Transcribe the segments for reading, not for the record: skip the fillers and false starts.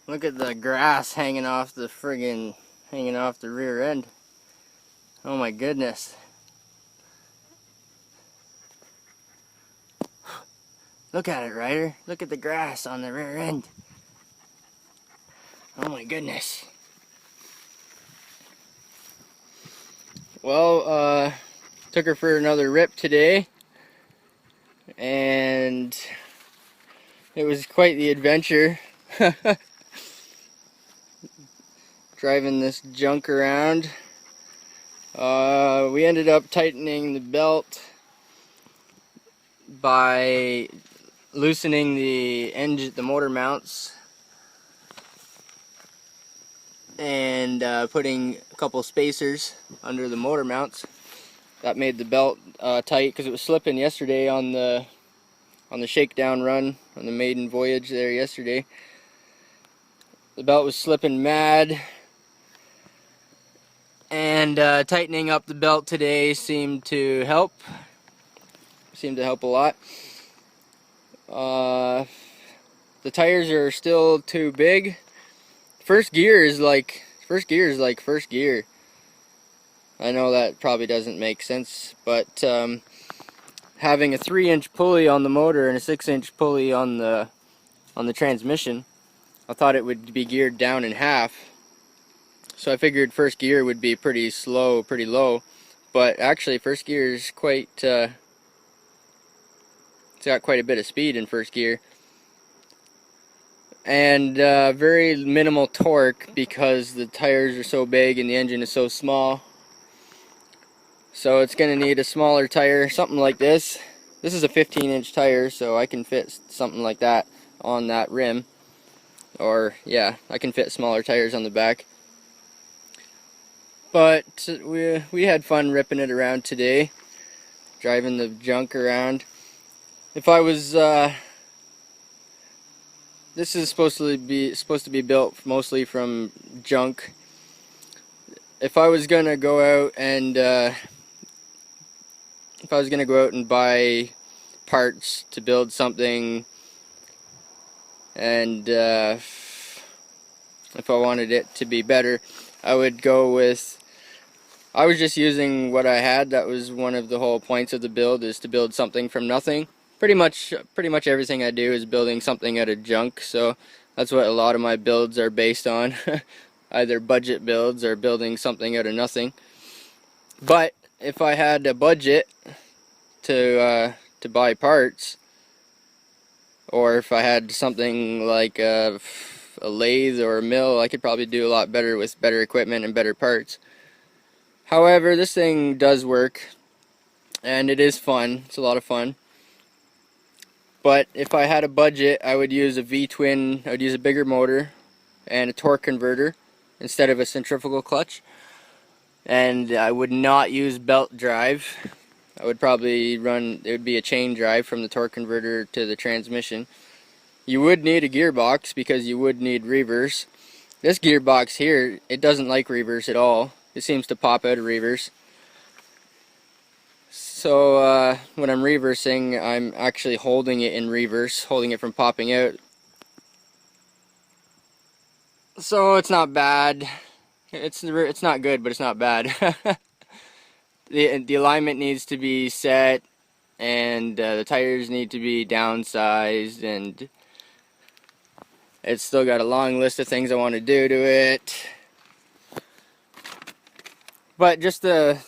Look at the grass hanging off the rear end. Oh my goodness. Look at it, Ryder. Look at the grass on the rear end. Oh my goodness. Well, took her for another rip today, and it was quite the adventure. Driving this junk around. We ended up tightening the belt by loosening the motor mounts, and putting a couple spacers under the motor mounts. That made the belt tight because it was slipping yesterday on the shakedown run on the maiden voyage there yesterday. The belt was slipping mad, and tightening up the belt today seemed to help a lot. The tires are still too big. First gear is like first gear. I know that probably doesn't make sense, but having a 3-inch pulley on the motor and a 6-inch pulley on the transmission, I thought it would be geared down in half. So I figured first gear would be pretty slow, pretty low, but actually first gear is quite, it's got quite a bit of speed in first gear. And very minimal torque because the tires are so big and the engine is so small. So it's going to need a smaller tire, something like this. This is a 15-inch tire, so I can fit something like that on that rim. Or, yeah, I can fit smaller tires on the back. But we had fun ripping it around today, driving the junk around. If I was, this is supposed to be built mostly from junk. If I was gonna go out and buy parts to build something, and if I wanted it to be better, I would go with, I was just using what I had. That was one of the whole points of the build, is to build something from nothing. Pretty much everything I do is building something out of junk, so that's what a lot of my builds are based on. Either budget builds or building something out of nothing. But if I had a budget to buy parts, or if I had something like a lathe or a mill, I could probably do a lot better with better equipment and better parts. However, this thing does work, and it is fun. It's a lot of fun. But if I had a budget, I would use a V-twin. I would use a bigger motor and a torque converter instead of a centrifugal clutch. And I would not use belt drive. I would probably run, it would be a chain drive from the torque converter to the transmission. You would need a gearbox because you would need reverse. This gearbox here, it doesn't like reverse at all. It seems to pop out of reverse. So when I'm reversing, I'm actually holding it in reverse, holding it from popping out. So it's not bad. It's not good, but it's not bad. The alignment needs to be set, and the tires need to be downsized, and it's still got a long list of things I want to do to it. But just the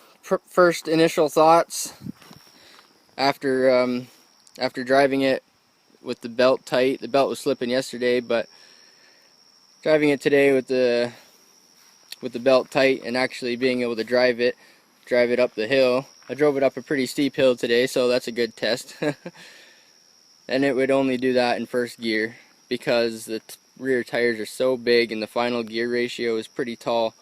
first initial thoughts after driving it with the belt tight. The belt was slipping yesterday, but driving it today with the belt tight and actually being able to drive it up the hill. I drove it up a pretty steep hill today, so that's a good test. And it would only do that in first gear because the rear tires are so big and the final gear ratio is pretty tall.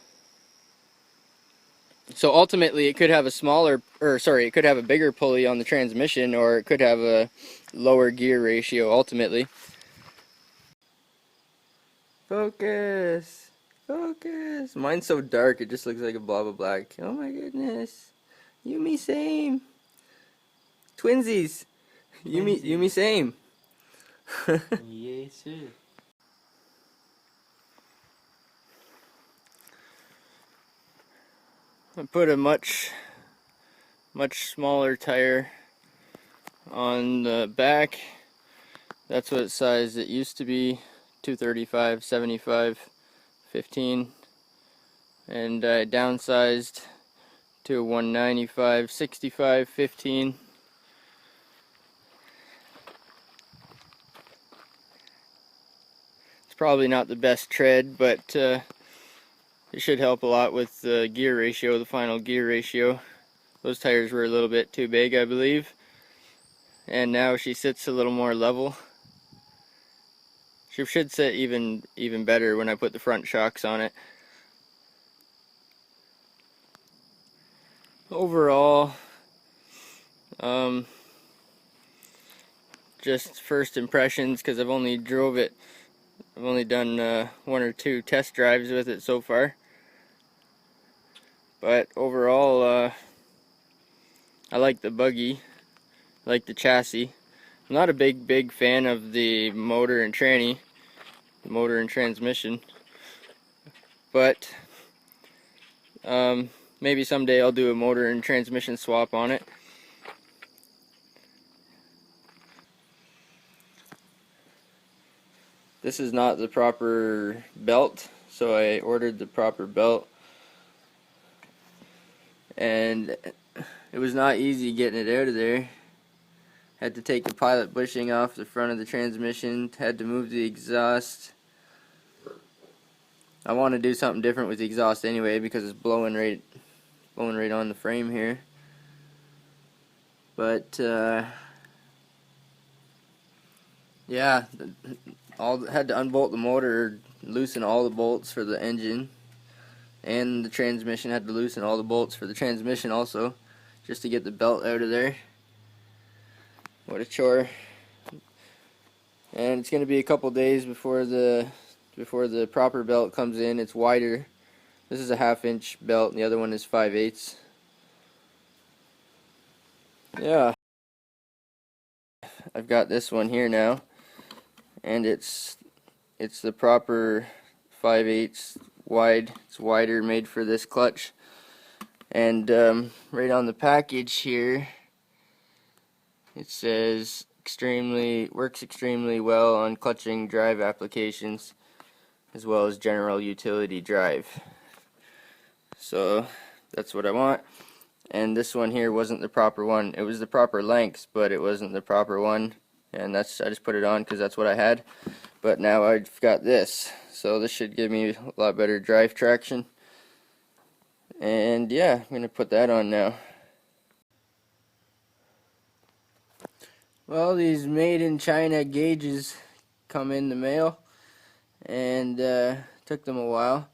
So ultimately it could have it could have a bigger pulley on the transmission, or it could have a lower gear ratio ultimately. Focus! Focus! Mine's so dark it just looks like a blob of black. Oh my goodness. You me same. Twinsies. You me same. Yes, sir. I put a much smaller tire on the back. That's what size it used to be, 235, 75, 15, and I downsized to 195, 65, 15. It's probably not the best tread, but it should help a lot with the gear ratio, the final gear ratio. Those tires were a little bit too big, I believe, and now she sits a little more level. She should sit even better when I put the front shocks on it. Overall, just first impressions, because I've only done 1 or 2 test drives with it so far. But overall, I like the buggy, I like the chassis. I'm not a big fan of the motor and tranny, the motor and transmission, but maybe someday I'll do a motor and transmission swap on it. This is not the proper belt, so I ordered the proper belt, and it was not easy getting it out of there. Had to take the pilot bushing off the front of the transmission, had to move the exhaust. I want to do something different with the exhaust anyway, because it's blowing right on the frame here. But yeah, had to unbolt the motor, loosen all the bolts for the engine, and the transmission. Had to loosen all the bolts for the transmission also, just to get the belt out of there. What a chore. And it's going to be a couple days before the proper belt comes in. It's wider. This is a 1/2 inch belt, and the other one is 5/8. Yeah, I've got this one here now, and it's the proper 5/8 wide. It's wider, made for this clutch. And right on the package here, it says works extremely well on clutching drive applications, as well as general utility drive. So that's what I want. And this one here wasn't the proper one. It was the proper length, but it wasn't the proper one. And I just put it on because that's what I had. But now I've got this, so this should give me a lot better drive traction. And yeah, I'm gonna put that on now. Well, these made in China gauges come in the mail, and took them a while,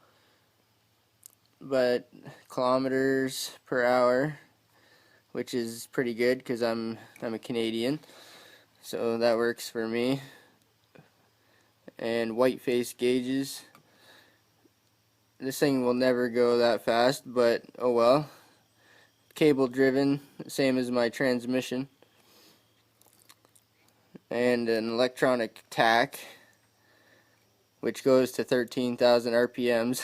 but kilometers per hour, which is pretty good because I'm a Canadian, so that works for me. And white face gauges. This thing will never go that fast, but oh well. Cable driven, same as my transmission. And an electronic tack, which goes to 13,000 RPMs.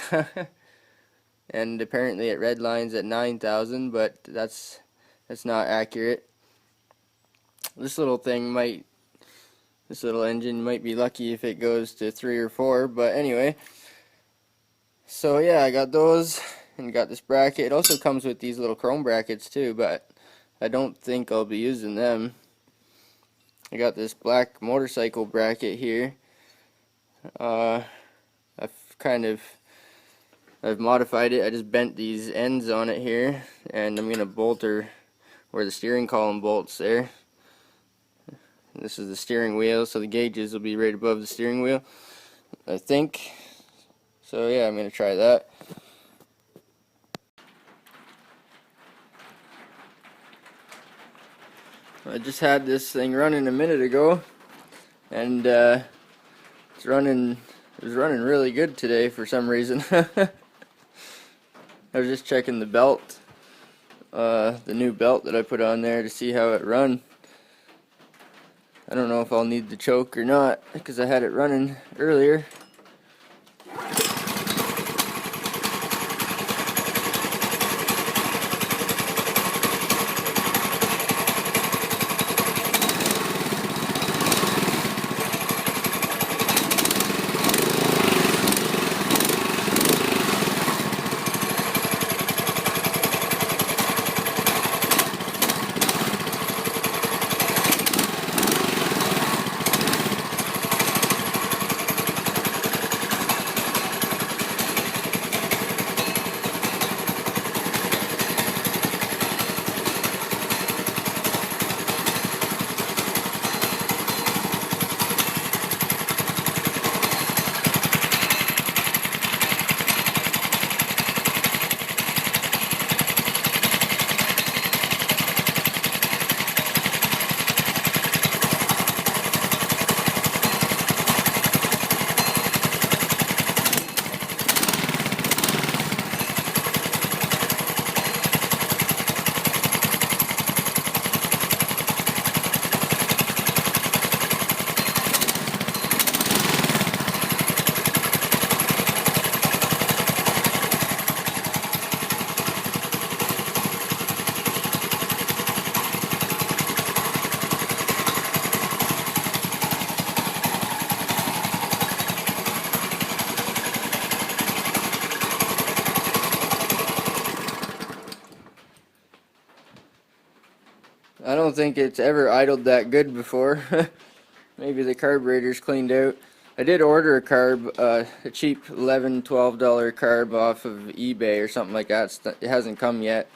And apparently it redlines at 9,000, but that's not accurate. This little engine might be lucky if it goes to 3 or 4, but anyway. So yeah, I got those, and got this bracket. It also comes with these little chrome brackets too, but I don't think I'll be using them. I got this black motorcycle bracket here. I've modified it. I just bent these ends on it here, and I'm gonna bolt her where the steering column bolts there. And this is the steering wheel, so the gauges will be right above the steering wheel, I think. So yeah, I'm gonna try that. I just had this thing running a minute ago, and it was running really good today for some reason. I was just checking the belt, the new belt that I put on there, to see how it run. I don't know if I'll need the choke or not, because I had it running earlier. think it's ever idled that good before. Maybe the carburetor's cleaned out. I did order a carb, a cheap $11, $12 carb off of eBay or something like that. It hasn't come yet.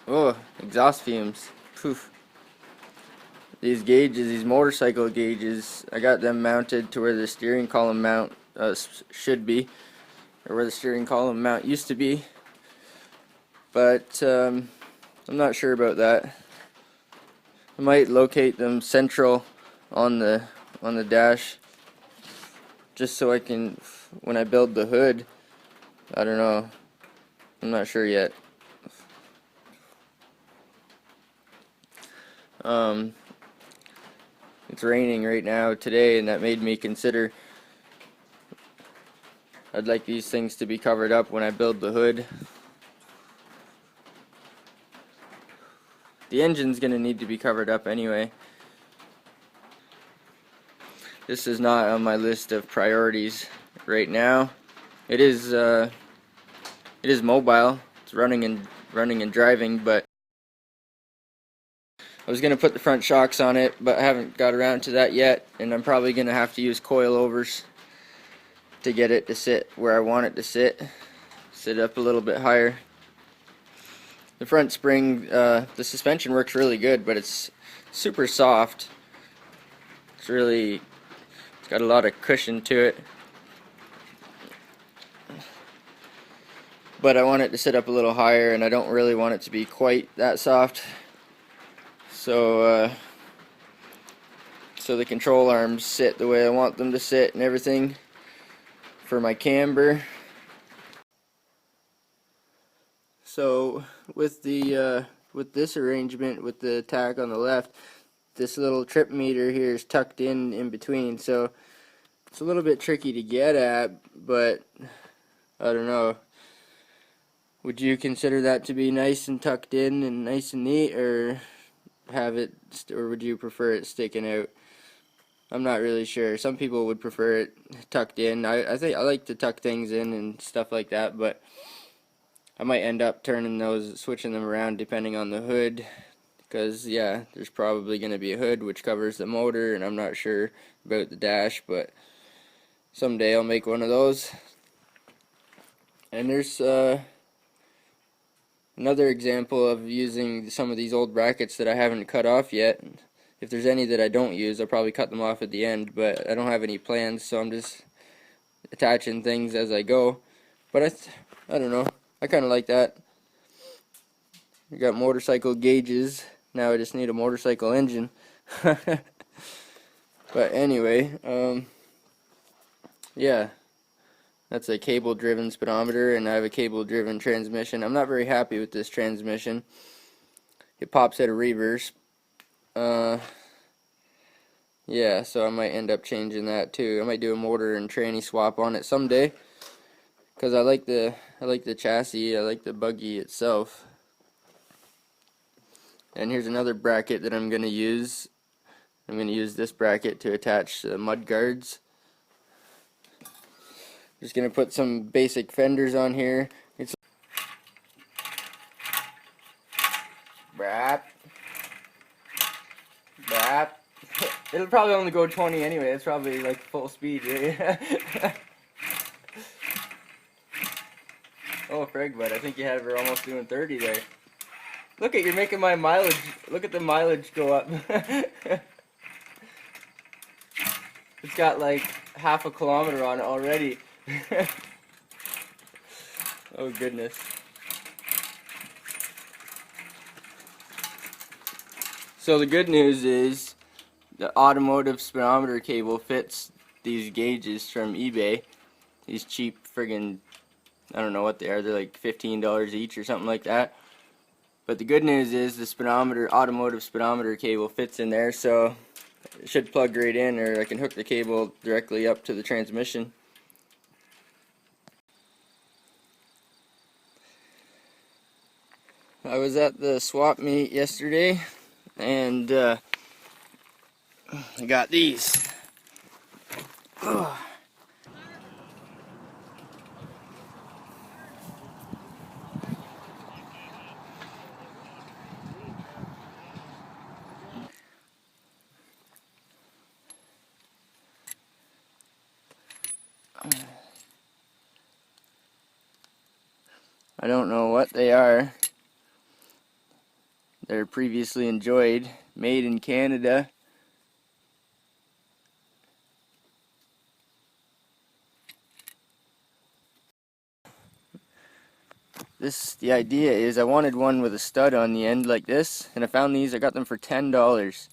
Oh, exhaust fumes. Poof. These gauges, these motorcycle gauges, I got them mounted to where the steering column mount should be, or where the steering column mount used to be. But I'm not sure about that. I might locate them central on the dash, just so I can, when I build the hood, I don't know, I'm not sure yet. It's raining right now today, and that made me consider I'd like these things to be covered up when I build the hood. The engine's gonna need to be covered up anyway. This is not on my list of priorities right now. It is mobile. It's running and driving, but I was gonna put the front shocks on it, but I haven't got around to that yet, and I'm probably gonna have to use coilovers to get it to sit where I want it to sit up a little bit higher. The front spring, the suspension works really good, but it's super soft. It's got a lot of cushion to it. But I want it to sit up a little higher, and I don't really want it to be quite that soft. So the control arms sit the way I want them to sit and everything for my camber. So with this arrangement, with the tack on the left, this little trip meter here is tucked in between, so it's a little bit tricky to get at, but I don't know. Would you consider that to be nice and tucked in and nice and neat, or would you prefer it sticking out? I'm not really sure. Some people would prefer it tucked in. I think I like to tuck things in and stuff like that, but I might end up switching them around depending on the hood, because yeah, there's probably going to be a hood which covers the motor, and I'm not sure about the dash, but someday I'll make one of those. And there's another example of using some of these old brackets that I haven't cut off yet. If there's any that I don't use, I'll probably cut them off at the end, but I don't have any plans, so I'm just attaching things as I go. But I don't know, I kind of like that. We got motorcycle gauges, now I just need a motorcycle engine. But anyway, yeah, that's a cable driven speedometer, and I have a cable driven transmission. I'm not very happy with this transmission. It pops out of reverse. Yeah, so I might end up changing that too. I might do a motor and tranny swap on it someday, because I like the chassis. I like the buggy itself. And here's another bracket that I'm going to use. I'm going to use this bracket to attach the mud guards. Just going to put some basic fenders on here. It's brap. It'll probably only go 20 anyway. It's probably like full speed, right? Oh, frig, bud. I think you had her almost doing 30 there. Look at, you're making my mileage. Look at the mileage go up. It's got like half a kilometer on it already. Oh, goodness. So the good news is the automotive speedometer cable fits these gauges from eBay. These cheap friggin', I don't know what they are, they're like $15 each or something like that. But the good news is the automotive speedometer cable fits in there, so it should plug right in, or I can hook the cable directly up to the transmission. I was at the swap meet yesterday, and I got these. I don't know what they are. They're previously enjoyed, made in Canada. The idea is I wanted one with a stud on the end like this, and I found these. I got them for $10,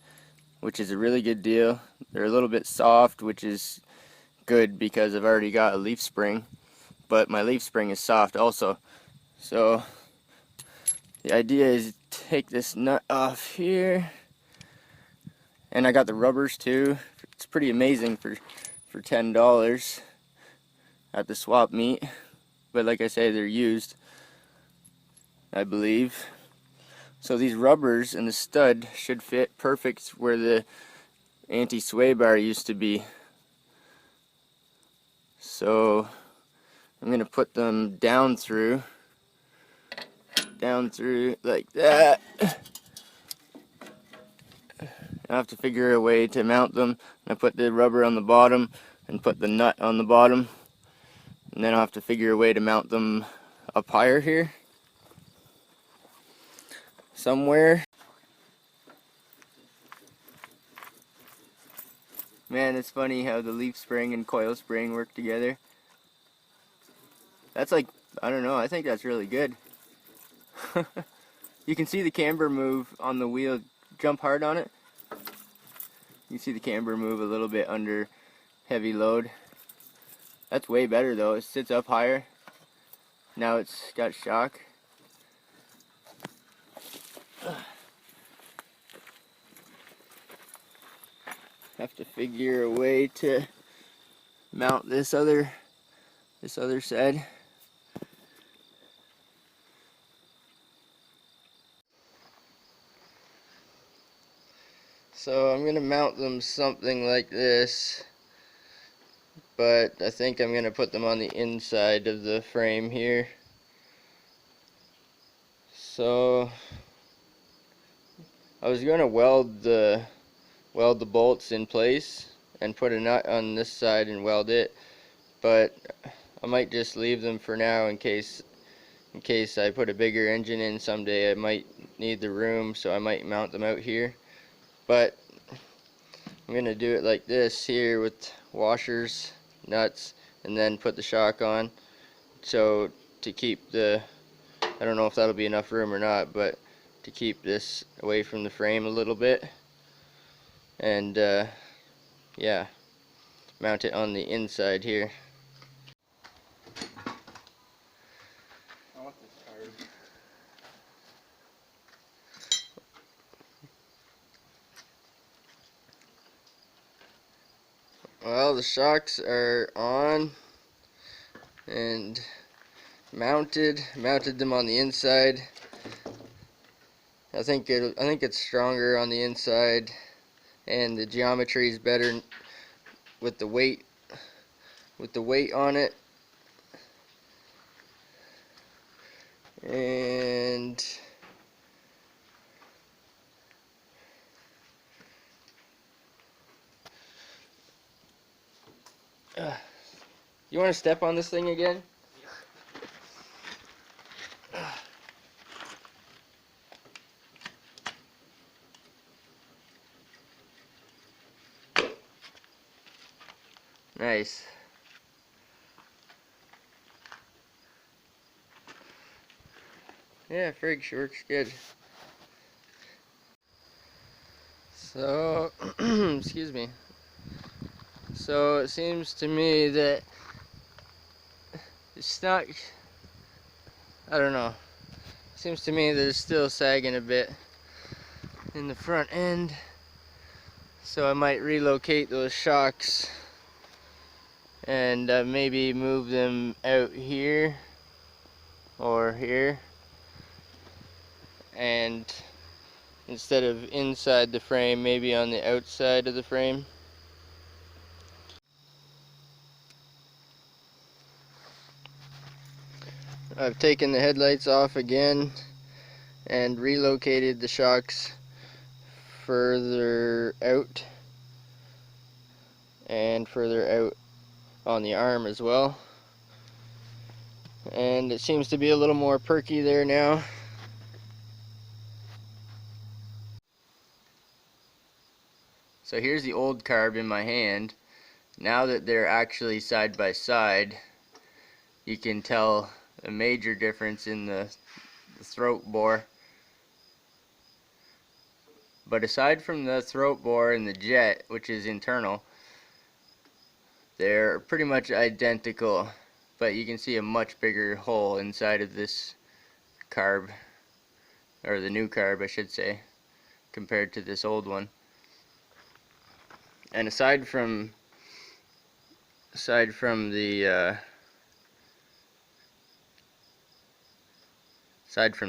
which is a really good deal. They're a little bit soft, which is good because I've already got a leaf spring, but my leaf spring is soft also. So the idea is take this nut off here, and I got the rubbers too. It's pretty amazing for $10 at the swap meet, but like I say, they're used, I believe. So these rubbers and the stud should fit perfect where the anti-sway bar used to be. So I'm gonna put them down through like that. I have to figure a way to mount them. I put the rubber on the bottom and put the nut on the bottom, and then I'll have to figure a way to mount them up higher here somewhere. Man, it's funny how the leaf spring and coil spring work together. That's like, I don't know, I think that's really good. You can see the camber move on the wheel, jump hard on it. You can see the camber move a little bit under heavy load. That's way better though, it sits up higher. Now it's got shock. Have to figure a way to mount this other side. So I'm gonna mount them something like this, but I think I'm gonna put them on the inside of the frame here. So I was gonna weld the bolts in place and put a nut on this side and weld it, but I might just leave them for now in case I put a bigger engine in someday. I might need the room, so I might mount them out here. But I'm gonna do it like this here with washers, nuts, and then put the shock on. So to keep the, I don't know if that'll be enough room or not, but to keep this away from the frame a little bit. And yeah, mount it on the inside here. I want this Carb. Well, the shocks are on and mounted them on the inside. I think it's stronger on the inside, and the geometry is better with the weight on it. And you want to step on this thing again? Nice. Yeah, frig works good. So, excuse me. So it seems to me that it's not, I don't know. It seems to me that it's still sagging a bit in the front end. So I might relocate those shocks and maybe move them out here or here, and instead of inside the frame, maybe on the outside of the frame. I've taken the headlights off again and relocated the shocks further out and further out on the arm as well. And it seems to be a little more perky there now. So here's the old carb in my hand. Now that they're actually side by side, you can tell a major difference in the throat bore. But aside from the throat bore and the jet, which is internal, they're pretty much identical. But you can see a much bigger hole inside of this carb, or the new carb I should say, compared to this old one. And aside from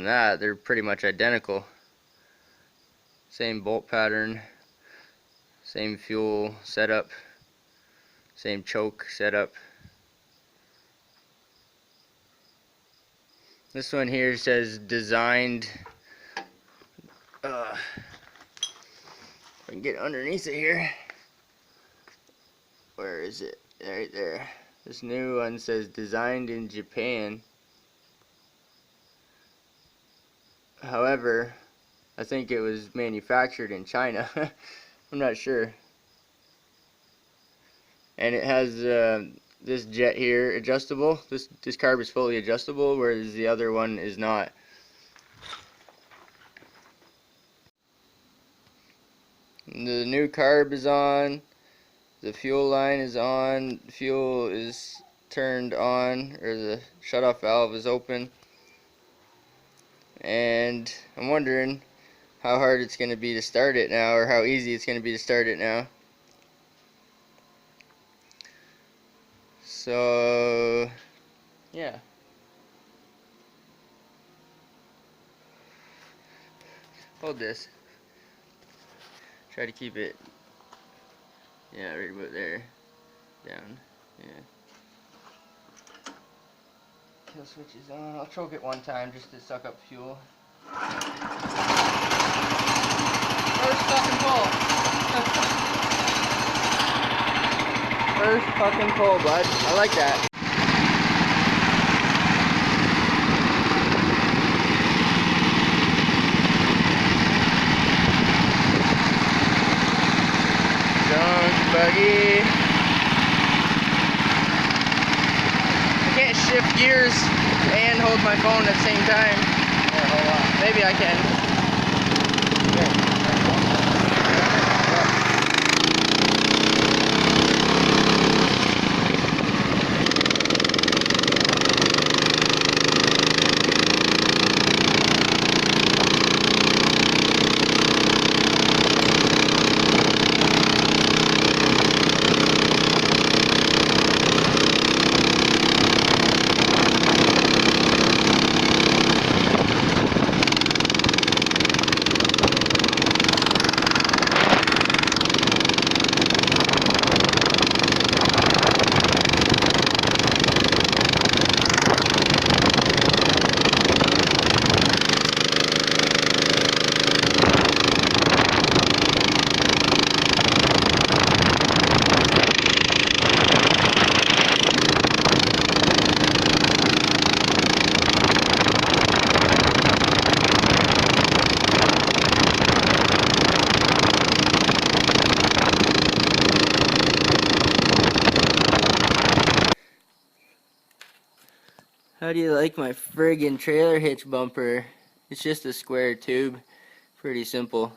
that, they're pretty much identical. Same bolt pattern, same fuel setup, same choke setup. This one here says designed. If I can get underneath it here. Where is it? Right there. This new one says designed in Japan. However, I think it was manufactured in China. I'm not sure. And it has this jet here adjustable. This carb is fully adjustable, whereas the other one is not. The new carb is on. The fuel line is on. Fuel is turned on, or the shutoff valve is open. And I'm wondering how hard it's going to be to start it now, or how easy it's going to be to start it now. So, yeah. Hold this. Try to keep it, yeah, right about there. Down, yeah. Kill switch is on. I'll choke it one time just to suck up fuel. First fucking pull. First fucking pull, bud. I like that. Buggy. I can't shift gears and hold my phone at the same time. Yeah, hold on. Maybe I can. How do you like my friggin' trailer hitch bumper? It's just a square tube. Pretty simple.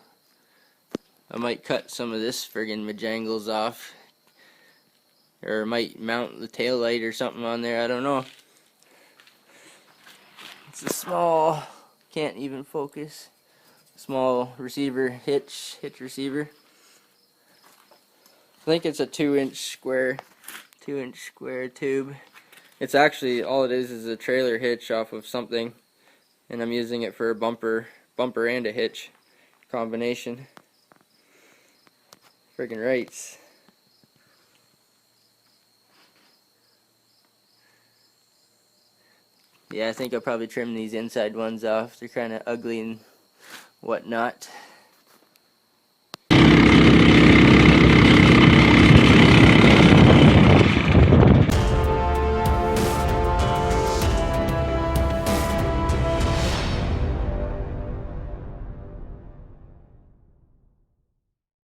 I might cut some of this friggin' majangles off. Or might mount the tail light or something on there, I don't know. It's a small, can't even focus, small receiver, hitch receiver. I think it's a 2-inch square tube. It's actually, all it is a trailer hitch off of something, and I'm using it for a bumper and a hitch combination. Friggin' rights. Yeah, I think I'll probably trim these inside ones off. They're kind of ugly and whatnot.